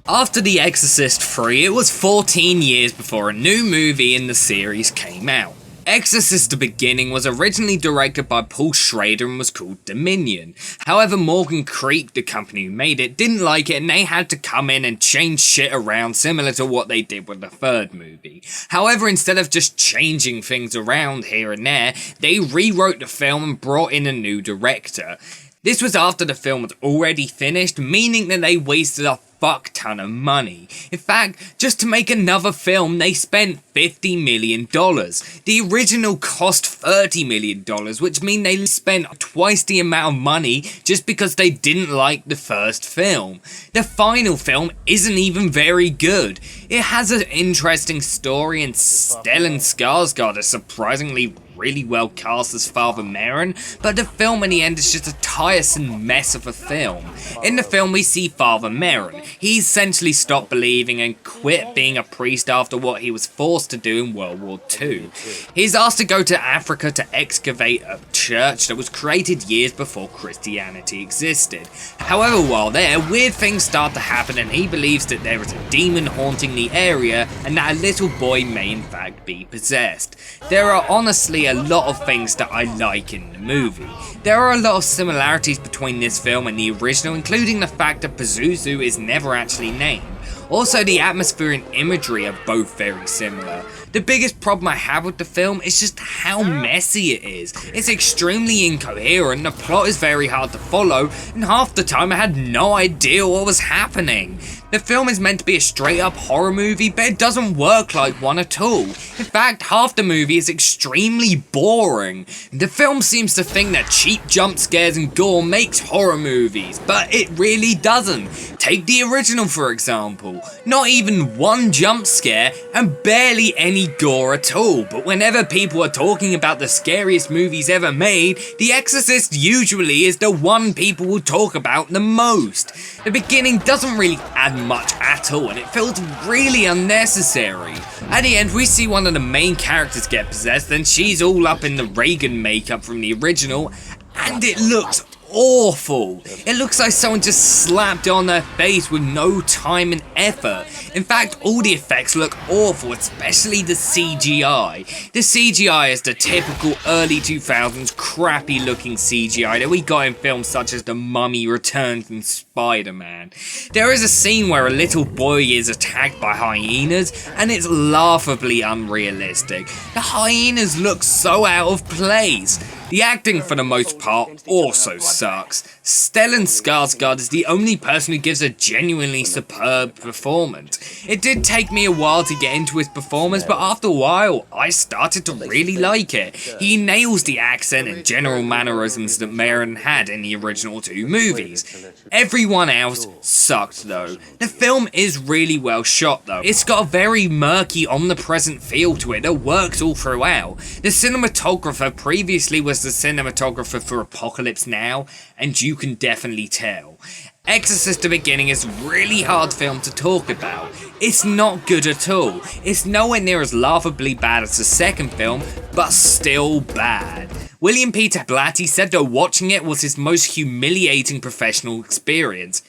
After The Exorcist 3, it was 14 years before a new movie in the series came out. Exorcist: The Beginning was originally directed by Paul Schrader and was called Dominion. However, Morgan Creek, the company who made it, didn't like it and they had to come in and change shit around similar to what they did with the third movie. However, instead of just changing things around here and there, they rewrote the film and brought in a new director. This was after the film was already finished, meaning that they wasted a fuck ton of money. In fact, just to make another film, they spent $50 million. The original cost $30 million, which means they spent twice the amount of money just because they didn't like the first film. The final film isn't even very good. It has an interesting story and Stellan Skarsgård is surprisingly really well cast as Father Merrin, but the film in the end is just a tiresome mess of a film. In the film we see Father Merrin. He essentially stopped believing and quit being a priest after what he was forced to do in World War II. He's asked to go to Africa to excavate a church that was created years before Christianity existed. However, while there, weird things start to happen and he believes that there is a demon haunting the area and that a little boy may in fact be possessed. There are honestly a lot of things that I like in the movie. There are a lot of similarities between this film and the original, including the fact that Pazuzu is never actually named. Also, the atmosphere and imagery are both very similar. The biggest problem I have with the film is just how messy it is. It's extremely incoherent, the plot is very hard to follow, and half the time I had no idea what was happening. The film is meant to be a straight up horror movie, but it doesn't work like one at all. In fact, half the movie is extremely boring. The film seems to think that cheap jump scares and gore makes horror movies, but it really doesn't. Take the original for example. Not even one jump scare and barely any gore at all, but whenever people are talking about the scariest movies ever made, The Exorcist usually is the one people will talk about the most. The beginning doesn't really add much at all and it feels really unnecessary. At the end we see one of the main characters get possessed and she's all up in the Reagan makeup from the original and it looks awful. It looks like someone just slapped it on their face with no time and effort. In fact, all the effects look awful, especially the CGI. The CGI is the typical early 2000s crappy looking CGI that we got in films such as The Mummy Returns and Spider-Man. There is a scene where a little boy is attacked by hyenas and it's laughably unrealistic. The hyenas look so out of place. The acting for the most part also sucks. Stellan Skarsgård is the only person who gives a genuinely superb performance. It did take me a while to get into his performance, but after a while, I started to really like it. He nails the accent and general mannerisms that Merrin had in the original two movies. Everyone else sucked though. The film is really well shot though. It's got a very murky, omnipresent feel to it that works all throughout. The cinematographer previously was the cinematographer for Apocalypse Now, and you can definitely tell. Exorcist: The Beginning is a really hard film to talk about. It's not good at all. It's nowhere near as laughably bad as the second film, but still bad. William Peter Blatty said that watching it was his most humiliating professional experience.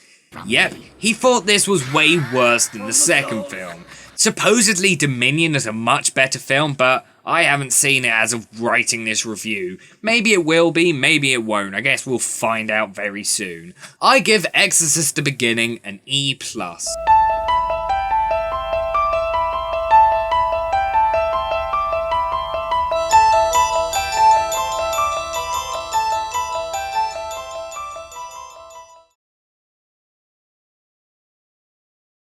Yep, he thought this was way worse than the second film. Supposedly Dominion is a much better film, but I haven't seen it as of writing this review. Maybe it will be, maybe it won't. I guess we'll find out very soon. I give Exorcist: The Beginning an E+.